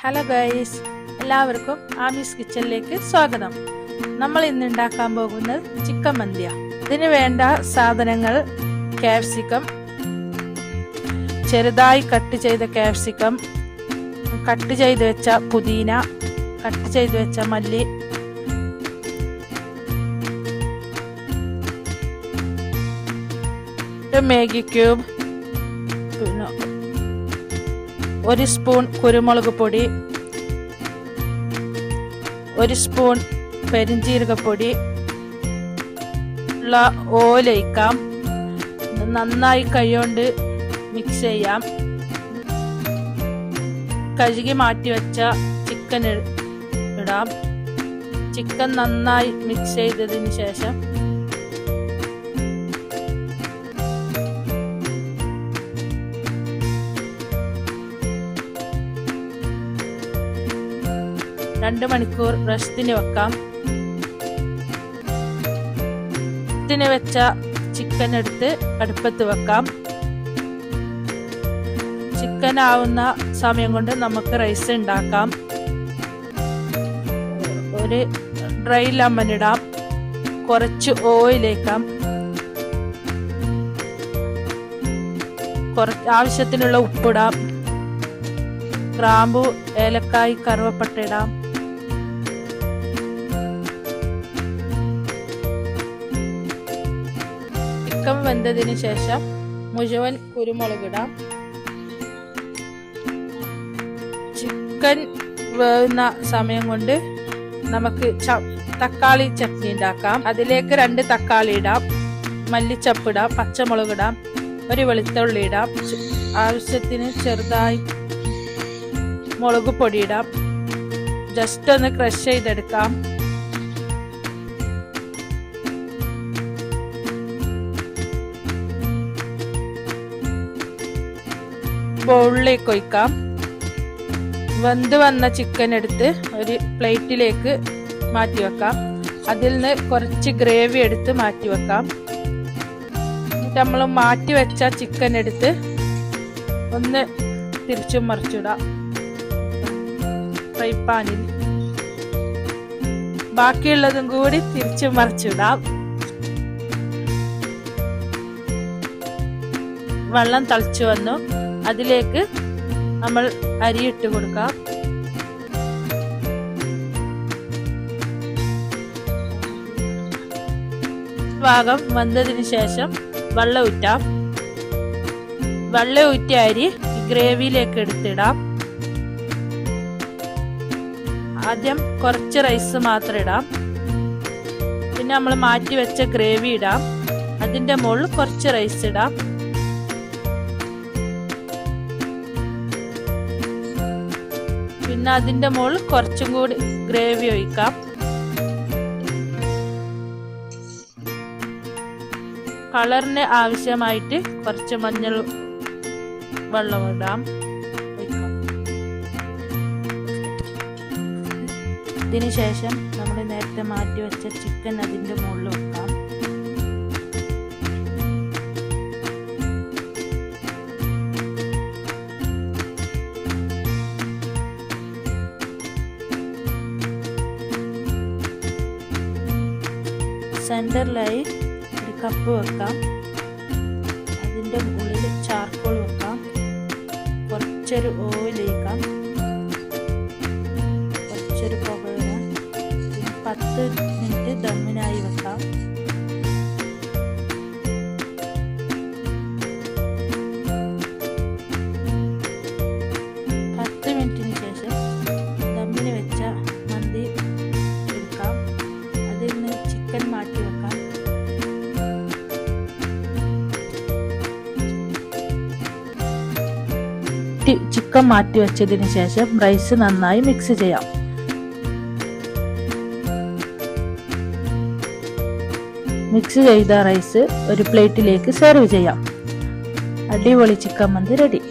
Hello guys, എല്ലാവർക്കും ആമീസ് കിച്ചണിലേക്ക് സ്വാഗതം. നമ്മൾ ഇന്ന് ഉണ്ടാക്കാൻ പോകുന്നത് ചിക്കൻ മന്തിയ. ഇതിന് വേണ്ട സാധനങ്ങൾ: ക്യാപ്സിക്കം, ചെറുതായി കട്ട് ചെയ്ത ക്യാപ്സിക്കം, കട്ട് ചെയ്ത് വെച്ച പുതിന, കട്ട് ചെയ്ത് വെച്ച മല്ലി, മാഗി ക്യൂബ്, പിന്നെ 1 സ്പൂൺ കുരുമുളക് പൊടി, 1 സ്പൂൺ പെരിഞ്ജീരകപ്പൊടി, ഓയിൽ ഒഴിക്കാം. നന്നായി കൈകൊണ്ട് മിക്സ് ചെയ്യാം. കഴുകി മാറ്റി വെച്ച ചിക്കൻ ഇടാം. ചിക്കൻ നന്നായി മിക്സ് ചെയ്തതിന് ശേഷം രണ്ട് മണിക്കൂർ റെസ്റ്റിന് വെക്കാം. റെസ്റ്റിന് വെച്ച ചിക്കൻ എടുത്ത് അടുപ്പത്ത് വെക്കാം. ചിക്കൻ ആവുന്ന സമയം കൊണ്ട് നമുക്ക് റൈസ് ഉണ്ടാക്കാം. ഒരു ഡ്രൈ ലെമൺ ഇടാം. കുറച്ച് ഓയിലേക്കാം. ആവശ്യത്തിനുള്ള ഉപ്പിടാം. ഗ്രാമ്പു, ഏലക്കായ്, കറുവപ്പട്ട ഇടാം. ചിക്കൻ വെന്തതിന് ശേഷം മുഴുവൻ കുരുമുളക് ഇടാം. ചിക്കൻ വേവുന്ന സമയം കൊണ്ട് നമുക്ക് തക്കാളി ചട്നി ഉണ്ടാക്കാം. അതിലേക്ക് 2 തക്കാളി ഇടാം, മല്ലിച്ചപ്പ് ഇടാം, പച്ചമുളക് ഇടാം, ഒരു വെളുത്തുള്ളി ഇടാം. ആവശ്യത്തിന് ചെറുതായി മുളക് പൊടി ഇടാം. ജസ്റ്റ് ഒന്ന് ക്രഷ് ചെയ്തെടുക്കാം. ബൗളിലേക്ക് ഒഴിക്കാം. വെന്ത് വന്ന ചിക്കൻ എടുത്ത് ഒരു പ്ലേറ്റിലേക്ക് മാറ്റി വെക്കാം. അതിൽ നിന്ന് കുറച്ച് ഗ്രേവി എടുത്ത് മാറ്റി വെക്കാം. നമ്മൾ മാറ്റി വെച്ച ചിക്കൻ എടുത്ത് ഒന്ന് തിരിച്ചും മറിച്ചിടാം ഫ്രൈ പാനിൽ. ബാക്കിയുള്ളതും കൂടി തിരിച്ചും മറിച്ചിടാം. വെള്ളം തിളച്ചു വന്നു. അതിലേക്ക് നമ്മൾ അരിയിട്ട് കൊടുക്കാം. ഭാഗം വെന്തതിന് ശേഷം വെള്ളം ഊറ്റാം. വെള്ളം ഊറ്റിയ അരി ഗ്രേവിയിലേക്ക് എടുത്തിടാം. ആദ്യം കുറച്ച് റൈസ് മാത്രം ഇടാം. പിന്നെ നമ്മൾ മാറ്റി വെച്ച ഗ്രേവി ഇടാം. അതിൻ്റെ മുകളിൽ കുറച്ച് റൈസ് ഇടാം. പിന്നെ അതിൻ്റെ മുകളിൽ കുറച്ചും കൂടി ഗ്രേവി ഒഴിക്കാം. കളറിന് ആവശ്യമായിട്ട് കുറച്ച് മഞ്ഞൾ വെള്ളം ഇടാം. ഇതിന് ശേഷം നമ്മൾ നേരത്തെ മാറ്റി വെച്ച ചിക്കൻ അതിൻ്റെ മുകളിൽ വെക്കാം. സെൻറ്ററിലായി ഒരു കപ്പ് വെക്കാം. അതിൻ്റെ ഉള്ളിൽ ചാർക്കോൾ വെക്കാം. കുറച്ചൊരു ഓയിൽ ഒഴിക്കാം. കുറച്ചൊരു പുക ഇടാം. 10 മിനിറ്റ് ദമ്മിനായി വെക്കാം. മിനിറ്റിന് ശേഷം ദമ്മിന് വെച്ച മന്തി എടുക്കാം. അതിൽ നിന്ന് ചിക്കൻ മാറ്റി വെക്കാം. ചിക്കൻ മാറ്റി വെച്ചതിന് ശേഷം റൈസ് നന്നായി മിക്സ് ചെയ്യാം. മിക്സ് ചെയ്ത റൈസ് ഒരു പ്ലേറ്റിലേക്ക് സെർവ് ചെയ്യാം. അടിപൊളി ചിക്കൻ മന്തി റെഡി.